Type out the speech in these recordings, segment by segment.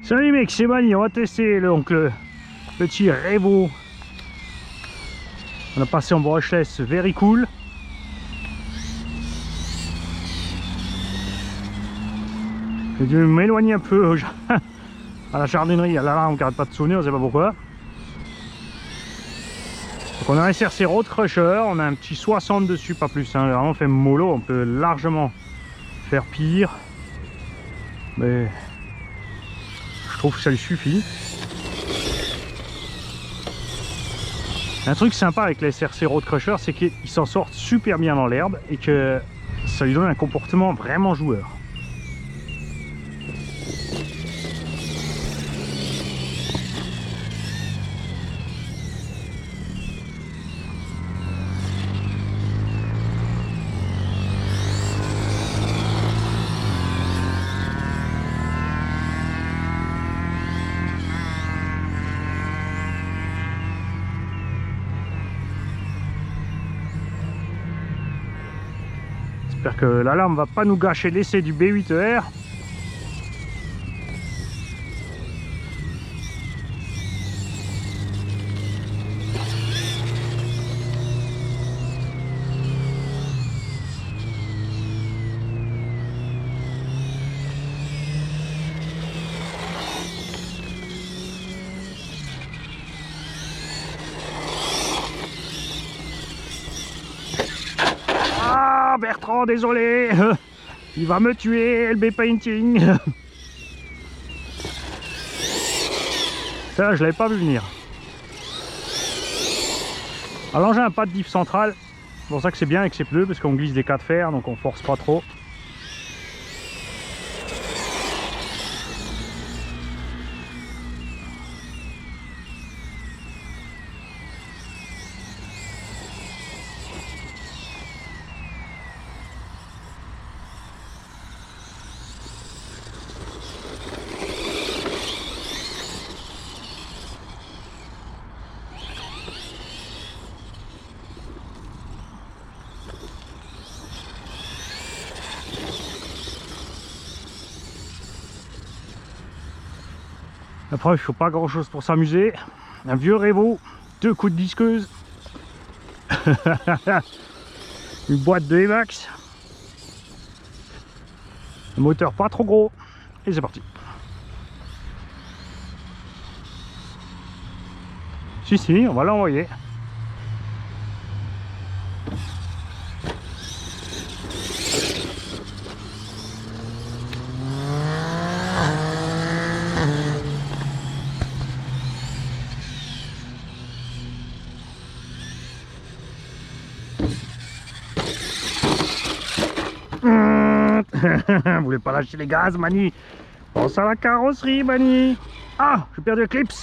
Salut mec, c'est Mani, on va tester le petit Revo. On a passé en brushless very cool. J'ai dû m'éloigner un peu à la jardinerie, l'alarme qui n'arrête pas de sonner, on ne sait pas pourquoi. Donc on a un SRC Road Crusher, on a un petit 60 dessus, pas plus, hein, vraiment fait mollo, on peut largement faire pire. Mais je trouve que ça lui suffit. Un truc sympa avec les SRC Road Crusher, c'est qu'ils s'en sortent super bien dans l'herbe et que ça lui donne un comportement vraiment joueur. J'espère que l'alarme va pas nous gâcher l'essai du B8R. Bertrand, désolé, il va me tuer, LB Painting. Ça, je l'avais pas vu venir. Alors l'engin n'a pas de diff centrale, c'est pour ça que c'est bien avec ses pneus, parce qu'on glisse des cas de fer, donc on force pas trop. La preuve, il ne faut pas grand chose pour s'amuser. Un vieux Revo, 2 coups de disqueuse, une boîte de Emax, un moteur pas trop gros, et c'est parti. Si, on va l'envoyer. Vous voulez pas lâcher les gaz, Mani? Pense à la carrosserie, Mani. Ah, j'ai perdu le clips.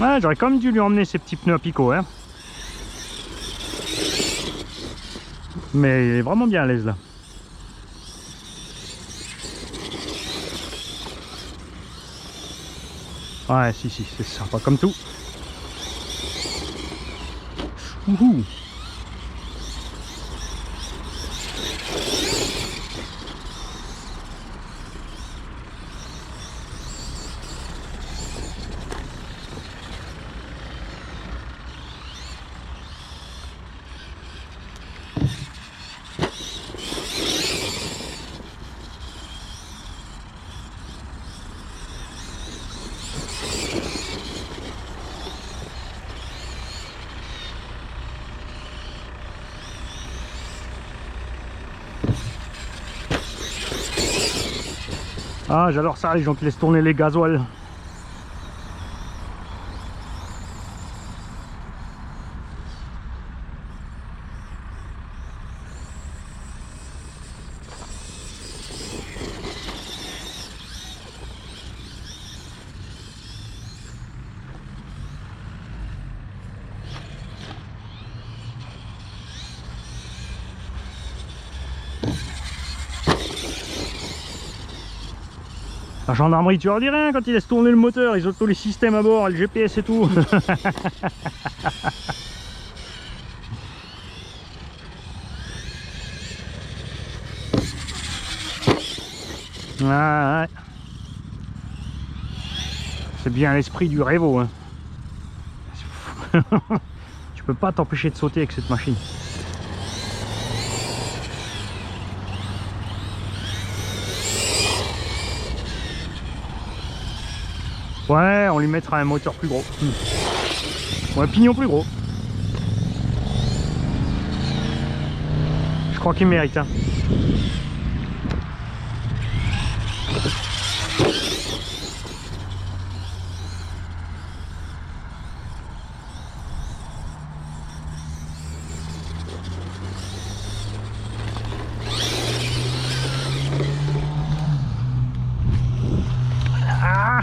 Ouais, j'aurais quand même dû lui emmener ses petits pneus à picot, hein. Mais il est vraiment bien à l'aise là. Ouais, si, c'est sympa comme tout. Ouhou. Ah, j'adore ça, les gens qui laissent tourner les gasoils. La gendarmerie, tu leur dis rien quand ils laissent tourner le moteur, ils ont tous les systèmes à bord, le GPS et tout. Ouais. C'est bien l'esprit du Revo, hein. Tu peux pas t'empêcher de sauter avec cette machine. Ouais, on lui mettra un moteur plus gros. Ou un pignon plus gros. Je crois qu'il mérite, hein. Ah.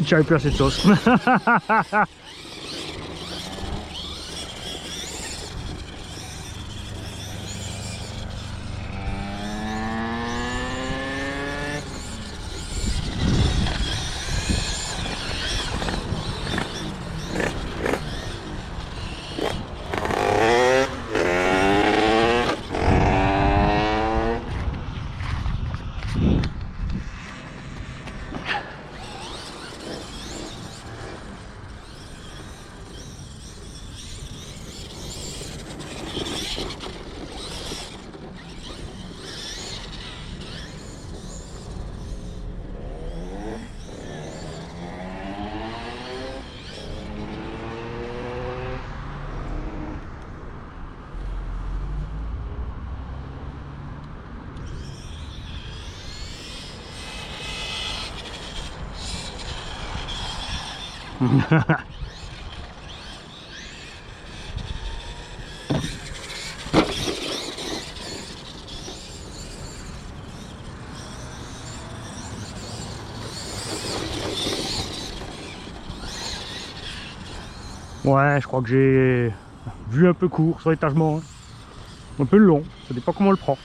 J'avais plus assez de sauce. Ouais, je crois que j'ai vu un peu court sur l'étagement, hein. Un peu long, ça dépend comment on le prend.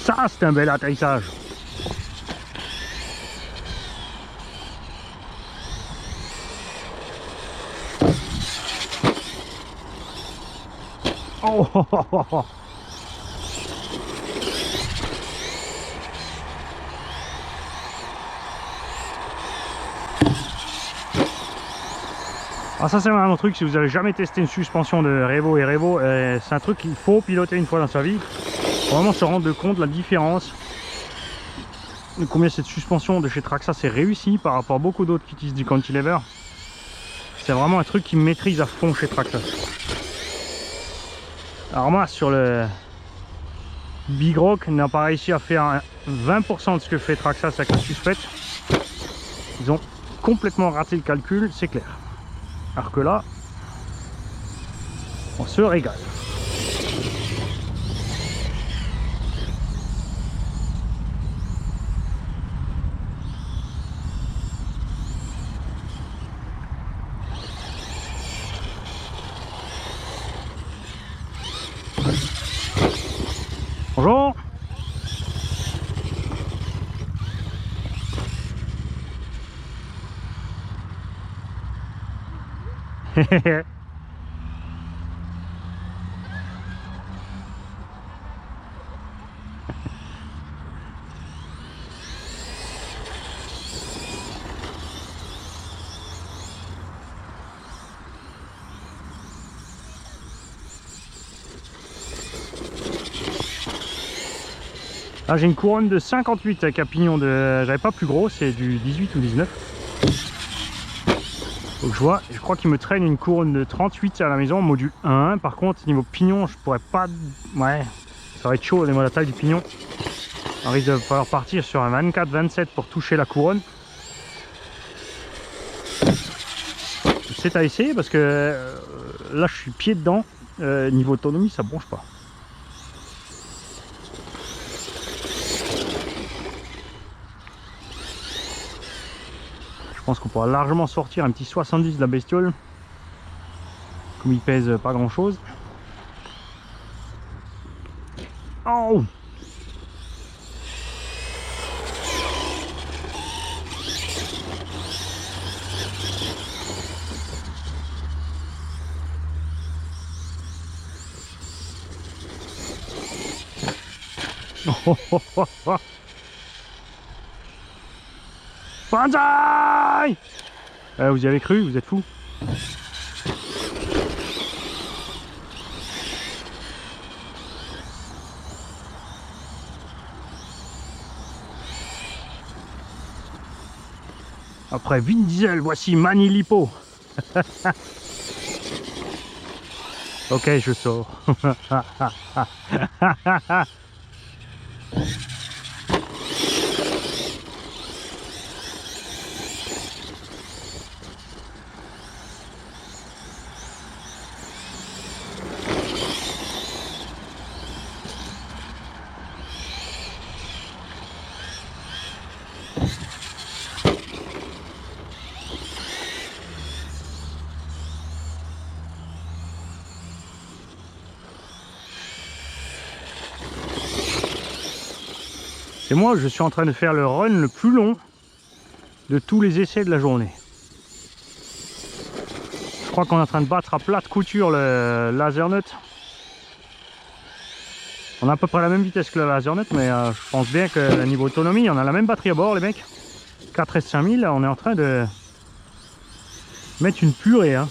Ça, c'est un bel atterrissage. Oh, oh, oh, oh, oh. Ah, ça c'est vraiment un truc, si vous avez jamais testé une suspension de Revo et Revo, c'est un truc qu'il faut piloter une fois dans sa vie. Faut vraiment se rendre compte de la différence, de combien cette suspension de chez Traxa c'est réussi par rapport à beaucoup d'autres qui utilisent du cantilever. C'est vraiment un truc qui maîtrise à fond chez Traxa. Alors moi sur le Big Rock, on n'a pas réussi à faire 20% de ce que fait Traxa avec la suspette. Ils ont complètement raté le calcul, c'est clair. Alors que là, on se régale. Bonjour. Là j'ai une couronne de 58 avec un pignon de... J'avais pas plus gros, c'est du 18 ou 19. Donc je crois qu'il me traîne une couronne de 38 à la maison, module 1. Par contre niveau pignon je pourrais pas... Ouais, ça va être chaud, regardez-moi la taille du pignon. On risque de falloir partir sur un 24-27 pour toucher la couronne. C'est à essayer parce que là je suis pied dedans. Niveau autonomie ça bronche pas. Je pense qu'on pourra largement sortir un petit 70 de la bestiole. Comme il pèse pas grand chose. Oh! Banzai! Vous y avez cru, vous êtes fous. Après Vin Diesel, voici Manny Lipo. Ok, je sors. Et moi, je suis en train de faire le run le plus long de tous les essais de la journée. Je crois qu'on est en train de battre à plate couture le Lasernut. On a à peu près la même vitesse que le Lasernut, mais je pense bien que niveau autonomie, on a la même batterie à bord, les mecs. 4S5000, on est en train de mettre une purée, hein.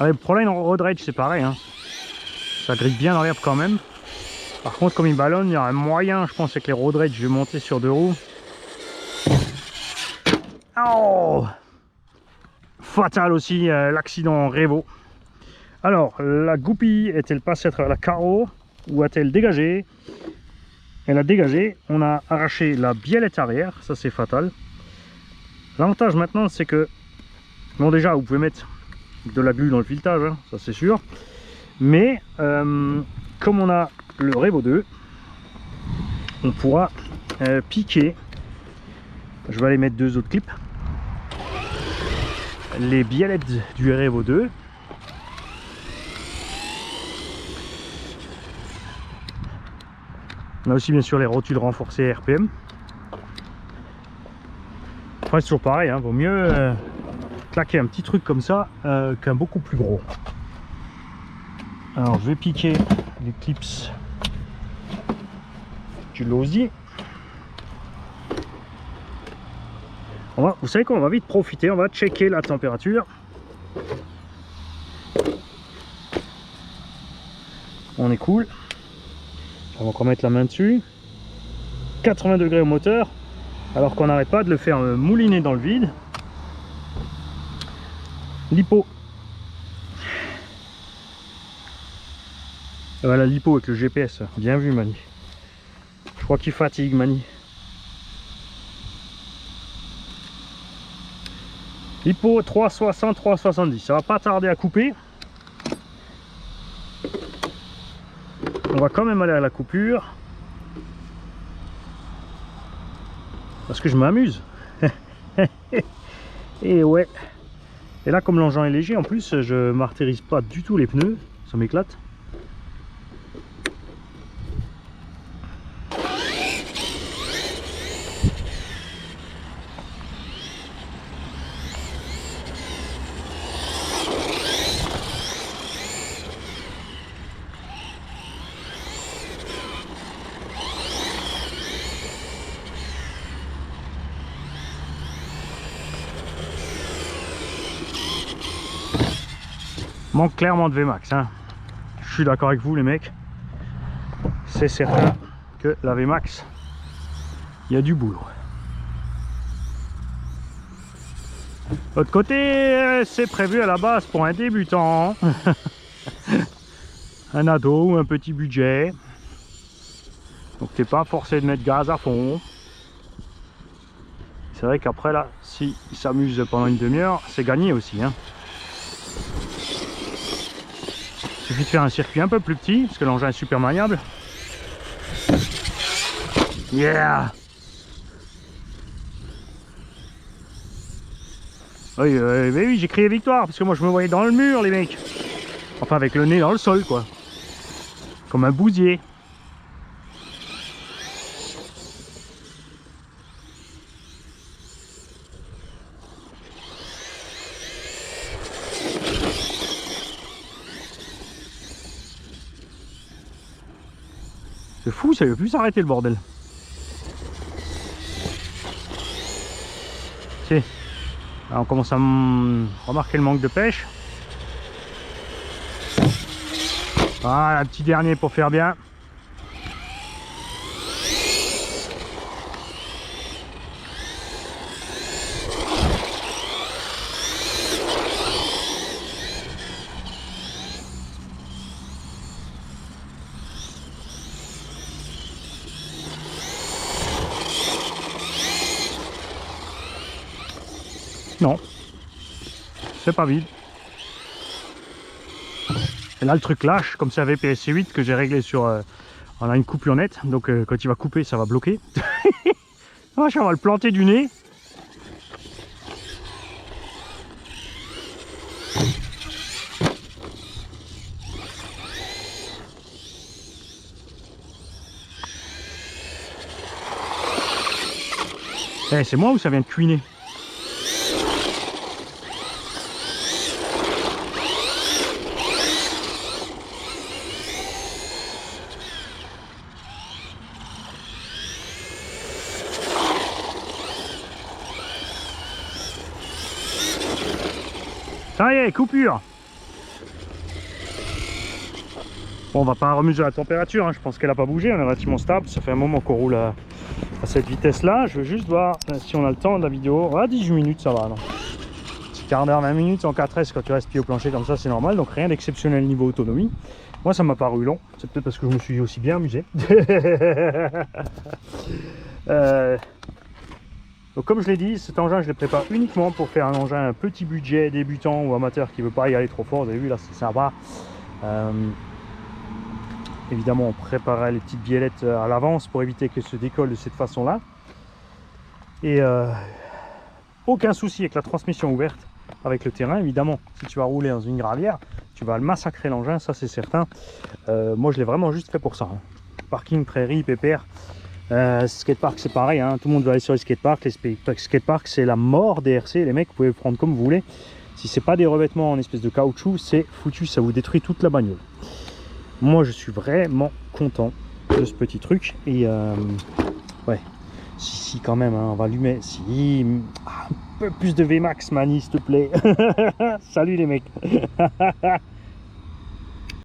Le problème en road rage c'est pareil, hein. Ça grippe bien dans l'herbe quand même. Par contre comme il ballonne, il y a un moyen, je pense, avec les road rage, je vais monter sur 2 roues. Oh, fatal aussi l'accident Revo. Alors la goupille est-elle passée à travers la carreau ou a-t-elle dégagé? Elle a dégagé, on a arraché la biellette arrière, ça c'est fatal. L'avantage maintenant c'est que, bon déjà vous pouvez mettre de la glu dans le filetage, hein, ça c'est sûr. Mais comme on a le Revo 2, on pourra piquer. Je vais aller mettre 2 autres clips. Les biellettes du Revo 2. On a aussi bien sûr les rotules renforcées RPM. Après c'est toujours pareil, hein, vaut mieux claquer un petit truc comme ça qu'un beaucoup plus gros. Alors je vais piquer les clips du Losi. Vous savez quoi, on va vite profiter, on va checker la température. On est cool. On va encore mettre la main dessus. 80 degrés au moteur, alors qu'on n'arrête pas de le faire mouliner dans le vide. Lipo. Voilà, Lipo avec le GPS. Bien vu, Mani. Je crois qu'il fatigue, Mani. Lipo 360, 370. Ça va pas tarder à couper. On va quand même aller à la coupure. Parce que je m'amuse. Et ouais. Et là, comme l'engin est léger, en plus, je martyrise pas du tout les pneus. Ça m'éclate. Manque clairement de VMAX, hein. Je suis d'accord avec vous les mecs. C'est certain que la VMAX, il y a du boulot. De l'autre côté, c'est prévu à la base pour un débutant. Un ado ou un petit budget. Donc t'es pas forcé de mettre gaz à fond. C'est vrai qu'après là, si il s'amuse pendant une demi-heure, c'est gagné aussi, hein. Il suffit de faire un circuit un peu plus petit, parce que l'engin est super maniable. Yeah! Oui, mais oui, j'ai crié victoire, parce que moi je me voyais dans le mur, les mecs. Enfin, avec le nez dans le sol, quoi. Comme un bousier. C'est fou, ça ne veut plus s'arrêter le bordel. Si. Là, on commence à remarquer le manque de pêche. Voilà, un petit dernier pour faire bien. Non, c'est pas vide. Et là le truc lâche, comme c'est avec PSC8 que j'ai réglé sur... on a une coupure nette, donc quand il va couper ça va bloquer. On va le planter du nez. Eh, c'est moi ou ça vient de cuiner? Ça y est, coupure. Bon, on va pas remesurer la température, hein. Je pense qu'elle a pas bougé, on est relativement stable. Ça fait un moment qu'on roule à cette vitesse là. Je veux juste voir si on a le temps de la vidéo. Ah, 18 minutes ça va, non, petit quart d'heure, 20 minutes en 4S quand tu restes pied au plancher comme ça, c'est normal. Donc rien d'exceptionnel niveau autonomie. Moi ça m'a paru long, c'est peut-être parce que je me suis aussi bien amusé. Donc comme je l'ai dit, cet engin je l'ai préparé uniquement pour faire un engin petit budget, débutant ou amateur qui veut pas y aller trop fort. Vous avez vu là, c'est sympa. Évidemment on préparait les petites biellettes à l'avance pour éviter qu'elles se décollent de cette façon là. Et aucun souci avec la transmission ouverte avec le terrain. Évidemment si tu vas rouler dans une gravière, tu vas le massacrer l'engin, ça c'est certain. Moi je l'ai vraiment juste fait pour ça, hein. Parking, prairie, pépère. Skatepark c'est pareil, hein. Tout le monde veut aller sur les skateparks. Les skateparks c'est la mort des RC, les mecs vous pouvez le prendre comme vous voulez. Si c'est pas des revêtements en espèce de caoutchouc, c'est foutu, ça vous détruit toute la bagnole. Moi je suis vraiment content de ce petit truc. Et ouais, si quand même, hein, on va allumer. Si un peu plus de VMAX Mani s'il te plaît. Salut les mecs.